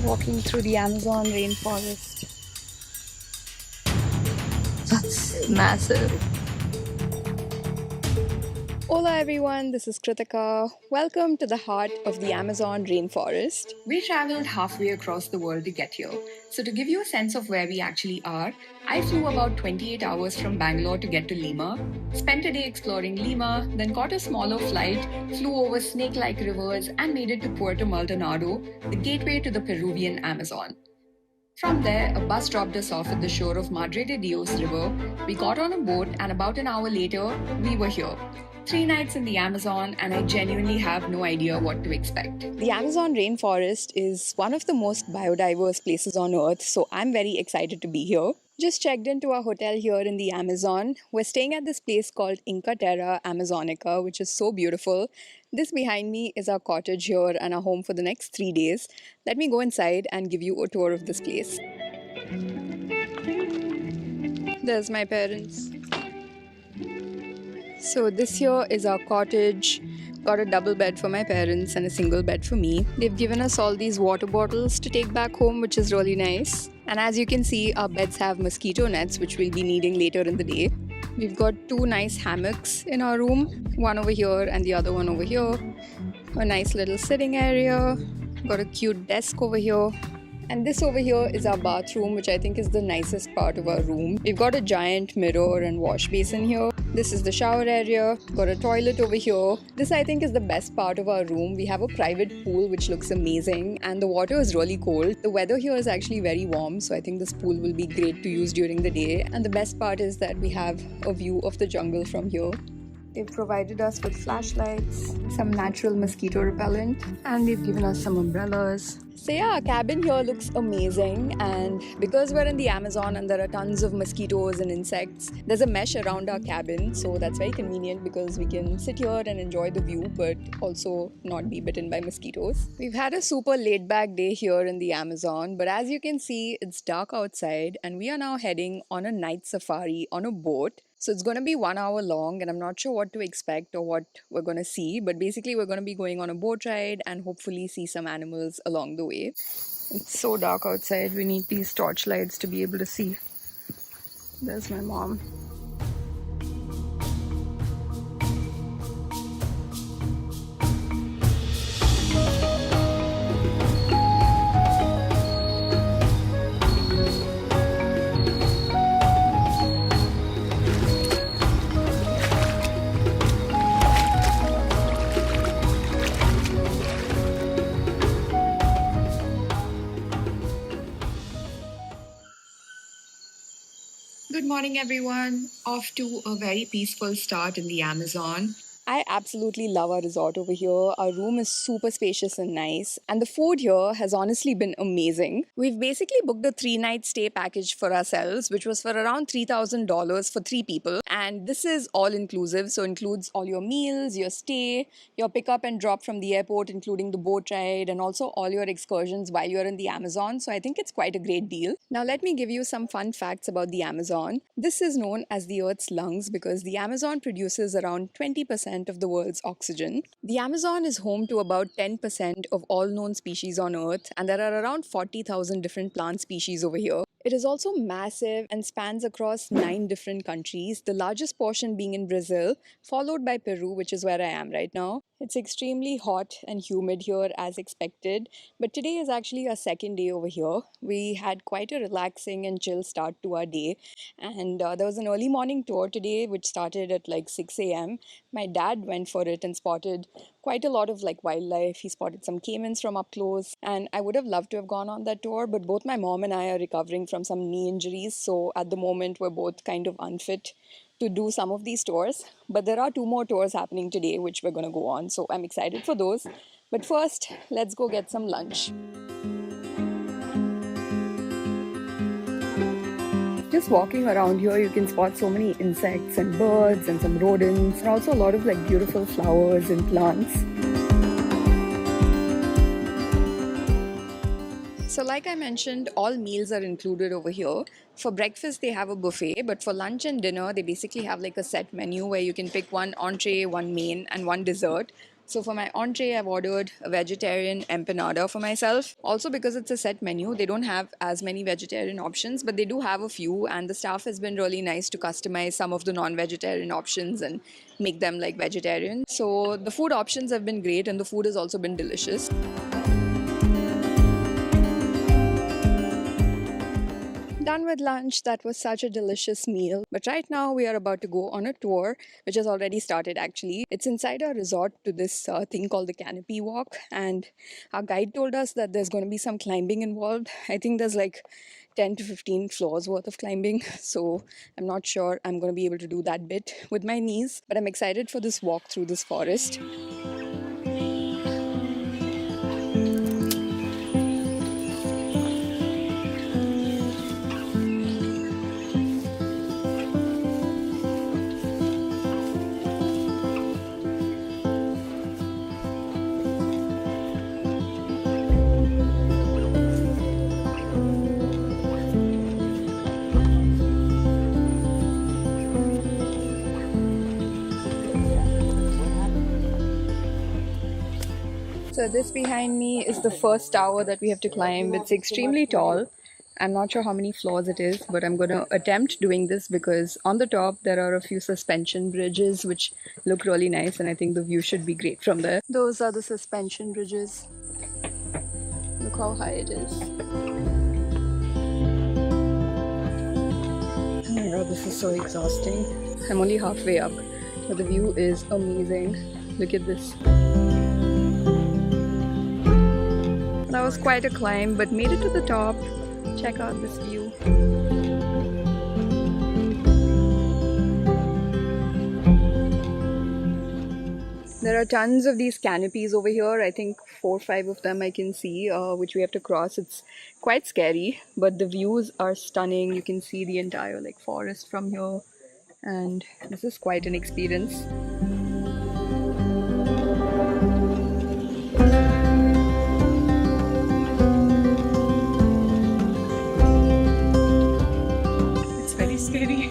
Walking through the Amazon rainforest. That's massive. Hola everyone, this is Kritika. Welcome to the heart of the Amazon rainforest. We traveled halfway across the world to get here. So, to give you a sense of where we actually are, I flew about 28 hours from Bangalore to get to Lima, spent a day exploring Lima, then caught a smaller flight, flew over snake like rivers, and made it to Puerto Maldonado, the gateway to the Peruvian Amazon. From there, a bus dropped us off at the shore of Madre de Dios River. We got on a boat, and about an hour later, we were here. 3 nights in the Amazon, and I genuinely have no idea what to expect. The Amazon rainforest is one of the most biodiverse places on earth, so I'm very excited to be here. Just checked into our hotel here in the Amazon. We're staying at this place called Inca Terra Amazonica, which is so beautiful. This behind me is our cottage here and our home for the next 3 days. Let me go inside and give you a tour of this place. There's my parents. So this here is our cottage. Got a double bed for my parents and a single bed for me. They've given us all these water bottles to take back home, which is really nice. And as you can see, our beds have mosquito nets, which we'll be needing later in the day. We've got 2 nice hammocks in our room, one over here and the other one over here. A nice little sitting area. Got a cute desk over here. And this over here is our bathroom, which I think is the nicest part of our room. We've got a giant mirror and wash basin here. This is the shower area. Got a toilet over here. This I think is the best part of our room. We have a private pool which looks amazing, and the water is really cold. The weather here is actually very warm, so I think this pool will be great to use during the day. And the best part is that we have a view of the jungle from here. They've provided us with flashlights, some natural mosquito repellent, and they've given us some umbrellas. So yeah, our cabin here looks amazing, and because we're in the Amazon and there are tons of mosquitoes and insects, there's a mesh around our cabin, so that's very convenient because we can sit here and enjoy the view but also not be bitten by mosquitoes. We've had a super laid-back day here in the Amazon, but as you can see, it's dark outside and we are now heading on a night safari on a boat. So it's going to be 1 hour long, and I'm not sure what to expect or what we're going to see, but basically we're going to be going on a boat ride and hopefully see some animals along the way. It's so dark outside, we need these torchlights to be able to see. There's my mom. Good morning, everyone. Off to a very peaceful start in the Amazon. I absolutely love our resort over here. Our room is super spacious and nice, and the food here has honestly been amazing. We've basically booked a 3 night stay package for ourselves, which was for around $3,000 for 3 people. And this is all inclusive, so includes all your meals, your stay, your pickup and drop from the airport, including the boat ride, and also all your excursions while you're in the Amazon. So I think it's quite a great deal. Now, let me give you some fun facts about the Amazon. This is known as the Earth's lungs because the Amazon produces around 20% of the world's oxygen. The Amazon is home to about 10% of all known species on Earth, and there are around 40,000 different plant species over here. It is also massive and spans across 9 different countries, the largest portion being in Brazil, followed by Peru, which is where I am right now. It's extremely hot and humid here as expected, but today is actually our second day over here. We had quite a relaxing and chill start to our day, and there was an early morning tour today which started at like 6 a.m. My dad went for it and spotted quite a lot of like wildlife. He spotted some caimans from up close, and I would have loved to have gone on that tour, but both my mom and I are recovering from some knee injuries, so at the moment we're both kind of unfit to do some of these tours. But there are 2 more tours happening today which we're going to go on, so I'm excited for those. But first, let's go get some lunch. Just walking around here, you can spot so many insects and birds and some rodents, and also a lot of like beautiful flowers and plants. So like I mentioned, all meals are included over here. For breakfast, they have a buffet, but for lunch and dinner, they basically have like a set menu where you can pick one entree, one main, and one dessert. So for my entree, I've ordered a vegetarian empanada for myself. Also because it's a set menu, they don't have as many vegetarian options, but they do have a few, and the staff has been really nice to customize some of the non-vegetarian options and make them like vegetarian. So the food options have been great and the food has also been delicious. Done with lunch. That was such a delicious meal. But right now we are about to go on a tour, which has already started actually. It's inside our resort to this thing called the Canopy Walk, and our guide told us that there's going to be some climbing involved. I think there's like 10 to 15 floors worth of climbing, so I'm not sure I'm going to be able to do that bit with my knees, but I'm excited for this walk through this forest. So this behind me is the first tower that we have to climb. It's extremely tall. I'm not sure how many floors it is, but I'm going to attempt doing this because on the top there are a few suspension bridges which look really nice, and I think the view should be great from there. Those are the suspension bridges. Look how high it is. Oh my god, this is so exhausting. I'm only halfway up, but the view is amazing. Look at this. That was quite a climb, but made it to the top. Check out this view. There are tons of these canopies over here. I think 4 or 5 of them I can see, which we have to cross. It's quite scary, but the views are stunning. You can see the entire like forest from here, and this is quite an experience. Scary.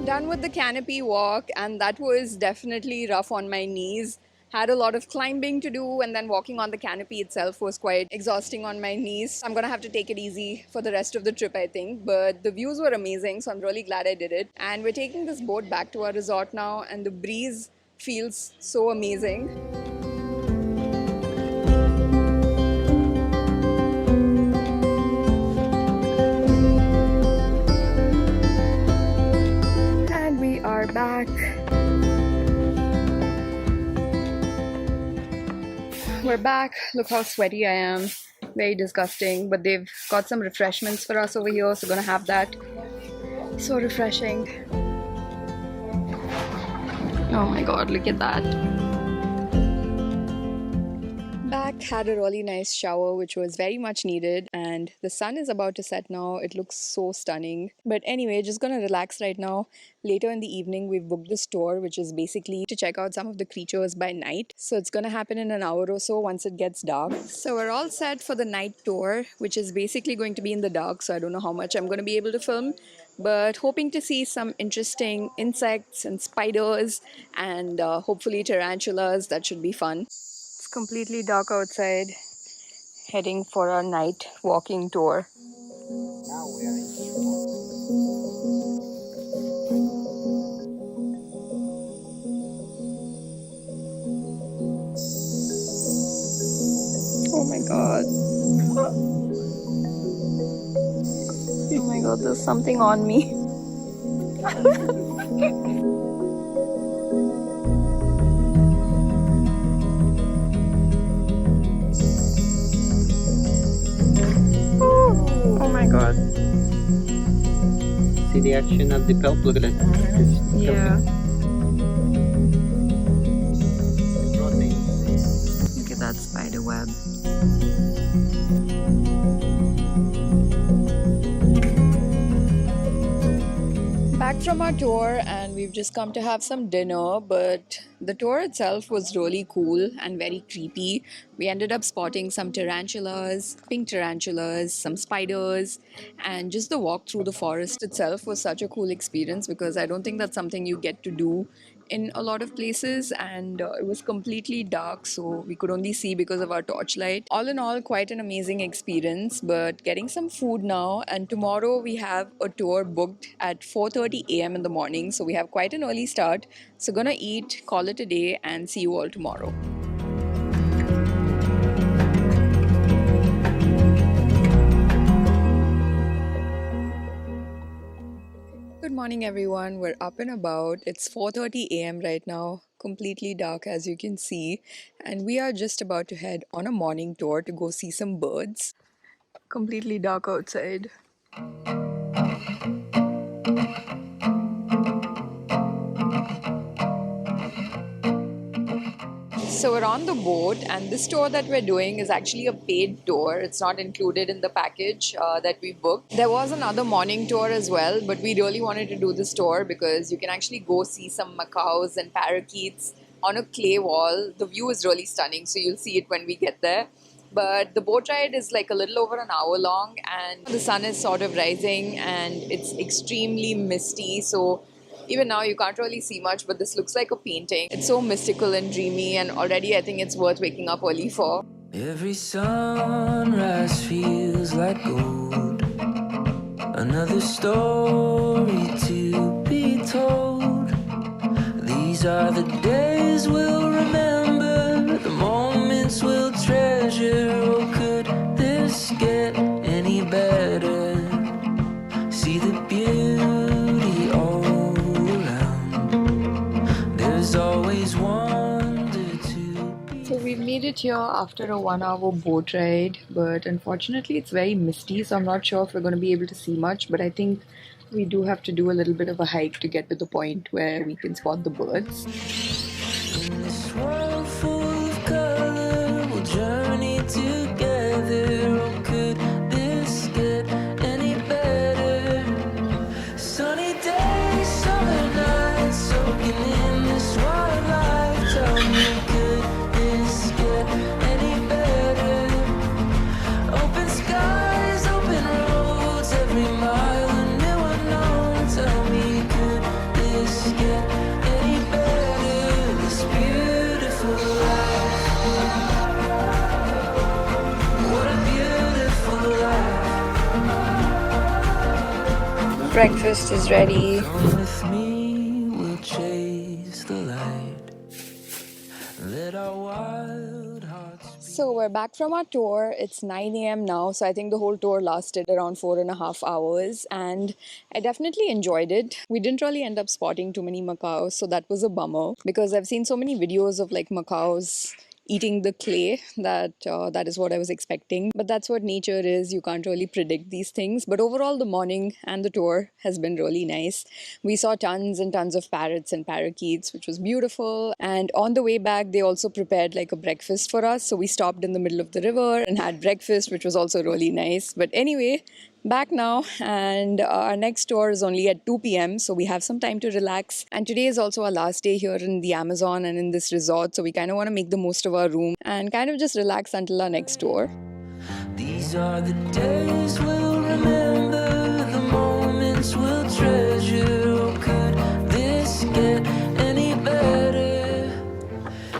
Done with the canopy walk, and that was definitely rough on my knees. Had a lot of climbing to do, and then walking on the canopy itself was quite exhausting on my knees. I'm gonna have to take it easy for the rest of the trip, I think. But the views were amazing, so I'm really glad I did it. And we're taking this boat back to our resort now, and the breeze feels so amazing. And we are back. We're back. Look how sweaty I am. Very disgusting, but they've got some refreshments for us over here, so gonna have that. So refreshing. Oh my god, look at that. Back, had a really nice shower, which was very much needed, and the sun is about to set now. It looks so stunning. But anyway, just gonna relax right now. Later in the evening, we've booked this tour, which is basically to check out some of the creatures by night. So it's gonna happen in an hour or so once it gets dark. So we're all set for the night tour, which is basically going to be in the dark, so I don't know how much I'm gonna be able to film, but hoping to see some interesting insects and spiders and hopefully tarantulas. That should be fun. It's completely dark outside, heading for our night walking tour. Now we are in Oh my god. Oh my god, there's something on me. Oh my god. See the action of the pulp? Look at it. Yeah. Look at that spider web. Back from our tour, and we we've just come to have some dinner, but the tour itself was really cool and very creepy. We ended up spotting some tarantulas, pink tarantulas, some spiders, and just the walk through the forest itself was such a cool experience because I don't think that's something you get to do in a lot of places, and it was completely dark, so we could only see because of our torchlight. All in all, quite an amazing experience. But getting some food now, and tomorrow we have a tour booked at 4:30 a.m. in the morning, so we have quite an early start. So gonna eat, call it a day, and see you all tomorrow. Good morning, everyone. We're up and about. It's 4:30 a.m. right now, completely dark as you can see, and we are just about to head on a morning tour to go see some birds. Completely dark outside. So we're on the boat, and this tour that we're doing is actually a paid tour. It's not included in the package that we booked. There was another morning tour as well, but we really wanted to do this tour because you can actually go see some macaws and parakeets on a clay wall. The view is really stunning, so you'll see it when we get there. But the boat ride is like a little over an hour long, and the sun is sort of rising and it's extremely misty. So even now, you can't really see much, but this looks like a painting. It's so mystical and dreamy, and already I think it's worth waking up early for. Every sunrise feels like gold. Another story to be told. These are the days we'll remember, the moments we'll treasure. Oh, could this get any better? See the beauty all around. There's always wonder to be. So we've made it here after a 1 hour boat ride, but unfortunately it's very misty, so I'm not sure if we're going to be able to see much, but I think we do have to do a little bit of a hike to get to the point where we can spot the birds. In this world full of color, we'll journey together. Oh, could this get any better? Sunny days, summer nights, soaking in this wildlife. Tell me, could this get any better? Open skies, open roads, every mile a new unknown. Tell me, could this get any better? This beautiful life. What a beautiful life. Breakfast is ready. Come with me, we'll chase the light. Let our wild hearts be. So we're back from our tour. It's 9 a.m. now, so I think the whole tour lasted around 4.5 hours, and I definitely enjoyed it. We didn't really end up spotting too many macaws, so that was a bummer because I've seen so many videos of like macaws eating the clay that is what I was expecting. But that's what nature is. You can't really predict these things. But overall, the morning and the tour has been really nice. We saw tons and tons of parrots and parakeets, which was beautiful. And on the way back, they also prepared like a breakfast for us. So we stopped in the middle of the river and had breakfast, which was also really nice. But anyway, back now, and our next tour is only at 2 p.m. so we have some time to relax, and today is also our last day here in the Amazon and in this resort, so we kind of want to make the most of our room and kind of just relax until our next tour. These are the days we'll remember, the moments we'll treasure. Oh, could this get any better?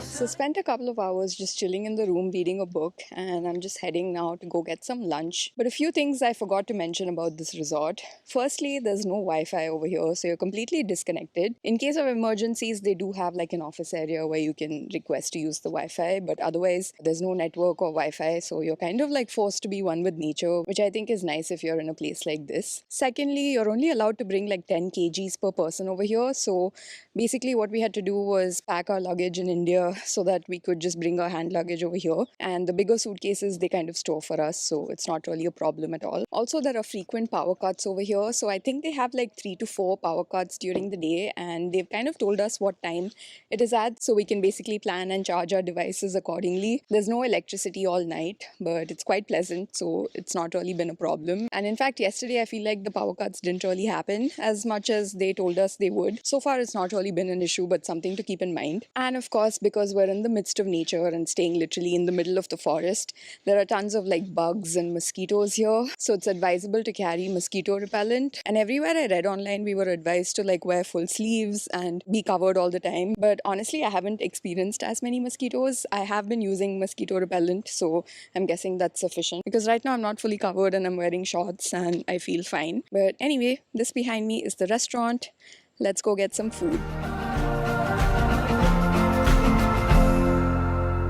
So spent a couple of hours just chilling in the room reading a book, and I'm just heading now to go get some lunch. But a few things I forgot to mention about this resort. Firstly, there's no Wi-Fi over here, so you're completely disconnected. In case of emergencies, they do have like an office area where you can request to use the Wi-Fi, but otherwise there's no network or Wi-Fi, so you're kind of like forced to be one with nature, which I think is nice if you're in a place like this. Secondly, you're only allowed to bring like 10 kgs per person over here, so basically what we had to do was pack our luggage in India so that we could just bring our hand luggage over here. And the bigger suitcases they kind of store for us, so it's not really a problem at all. Also, there are frequent power cuts over here, so I think they have like 3 to 4 power cuts during the day, and they've kind of told us what time it is at, so we can basically plan and charge our devices accordingly. There's no electricity all night, but it's quite pleasant, so it's not really been a problem. And in fact, yesterday I feel like the power cuts didn't really happen as much as they told us they would. So far, it's not really been an issue, but something to keep in mind. And of course, because we're in the midst of nature and staying literally in the middle of the forest, there are tons of like bugs and mosquitoes here, so it's advisable to carry mosquito repellent. And everywhere I read online, we were advised to like wear full sleeves and be covered all the time, but honestly I haven't experienced as many mosquitoes. I have been using mosquito repellent, so I'm guessing that's sufficient, because right now I'm not fully covered and I'm wearing shorts and I feel fine. But anyway, this behind me is the restaurant. Let's go get some food.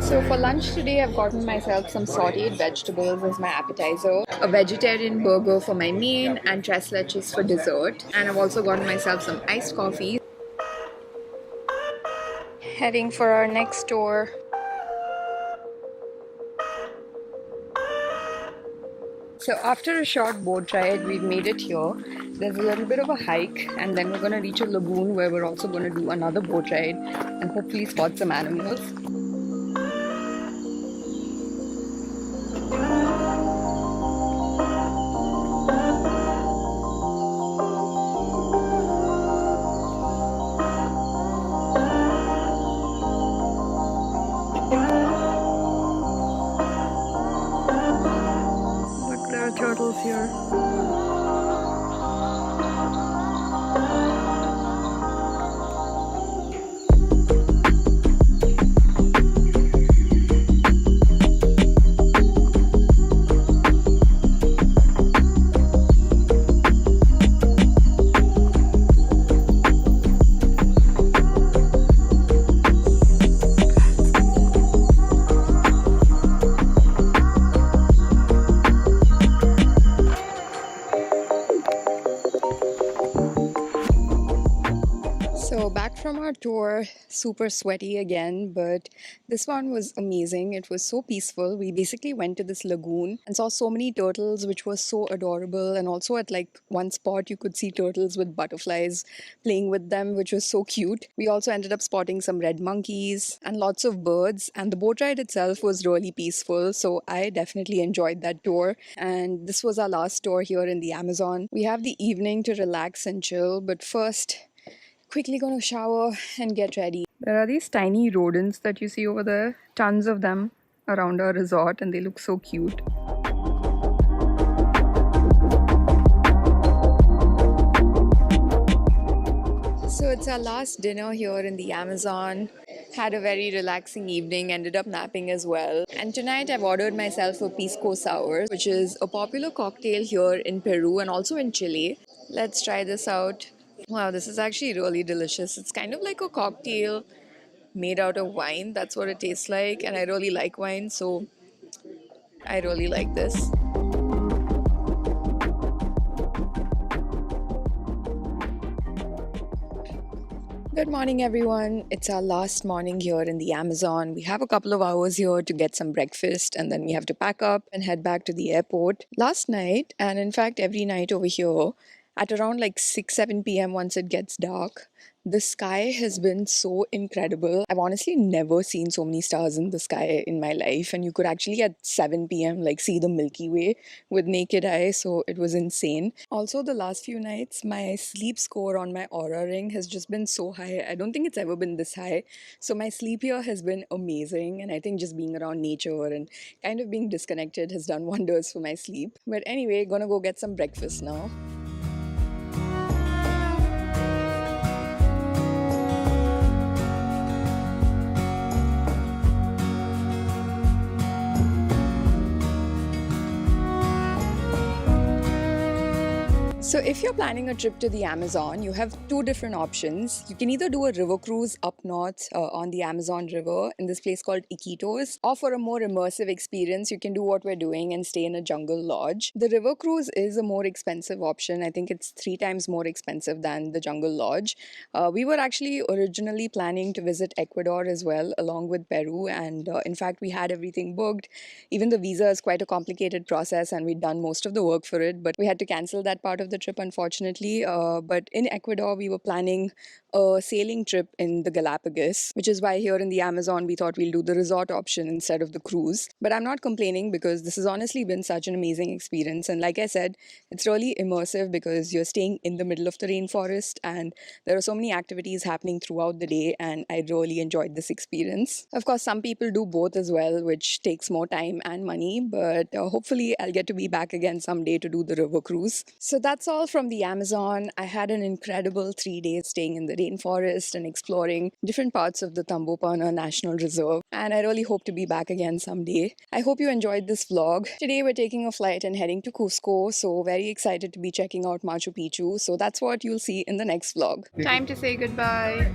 So for lunch today, I've gotten myself some sauteed vegetables as my appetizer, a vegetarian burger for my main, and tres leches for dessert. And I've also gotten myself some iced coffee. Heading for our next tour. So after a short boat ride, we've made it here. There's a little bit of a hike, and then we're going to reach a lagoon where we're also going to do another boat ride and hopefully spot some animals. Turtles here. So back from our tour, super sweaty again, but this one was amazing. It was so peaceful. We basically went to this lagoon and saw so many turtles, which was so adorable. And also at like one spot, you could see turtles with butterflies playing with them, which was so cute. We also ended up spotting some red monkeys and lots of birds. And the boat ride itself was really peaceful. So I definitely enjoyed that tour. And this was our last tour here in the Amazon. We have the evening to relax and chill, but first, quickly gonna shower and get ready. There are these tiny rodents that you see over there, tons of them around our resort, and they look so cute. So it's our last dinner here in the Amazon. Had a very relaxing evening, ended up napping as well. And tonight I've ordered myself a Pisco Sour, which is a popular cocktail here in Peru and also in Chile. Let's try this out. Wow, this is actually really delicious. It's kind of like a cocktail made out of wine. That's what it tastes like. And I really like wine, so I really like this. Good morning, everyone. It's our last morning here in the Amazon. We have a couple of hours here to get some breakfast, and then we have to pack up and head back to the airport. Last night, and in fact every night over here, at around like 6-7 p.m. once it gets dark, the sky has been so incredible. I've honestly never seen so many stars in the sky in my life, and you could actually at 7 p.m. like see the Milky Way with naked eye, so it was insane. Also, the last few nights, my sleep score on my Aura ring has just been so high. I don't think it's ever been this high. So my sleep here has been amazing, and I think just being around nature and kind of being disconnected has done wonders for my sleep. But anyway, gonna go get some breakfast now. So, if you're planning a trip to the Amazon, you have two different options. You can either do a river cruise up north on the Amazon River in this place called Iquitos, or for a more immersive experience, you can do what we're doing and stay in a jungle lodge. The river cruise is a more expensive option. I think it's 3 times more expensive than the jungle lodge. We were actually originally planning to visit Ecuador as well, along with Peru, and in fact, we had everything booked. Even the visa is quite a complicated process, and we'd done most of the work for it, but we had to cancel that part of the trip, unfortunately. But in Ecuador, we were planning a sailing trip in the Galapagos, which is why here in the Amazon, we thought we'll do the resort option instead of the cruise. But I'm not complaining because this has honestly been such an amazing experience. And like I said, it's really immersive because you're staying in the middle of the rainforest and there are so many activities happening throughout the day. And I really enjoyed this experience. Of course, some people do both as well, which takes more time and money. But hopefully, I'll get to be back again someday to do the river cruise. So that's all from the Amazon. I had an incredible 3 days staying in the rainforest and exploring different parts of the Tambopana National Reserve. And I really hope to be back again someday. I hope you enjoyed this vlog. Today we're taking a flight and heading to Cusco. So very excited to be checking out Machu Picchu. So that's what you'll see in the next vlog. Time to say goodbye.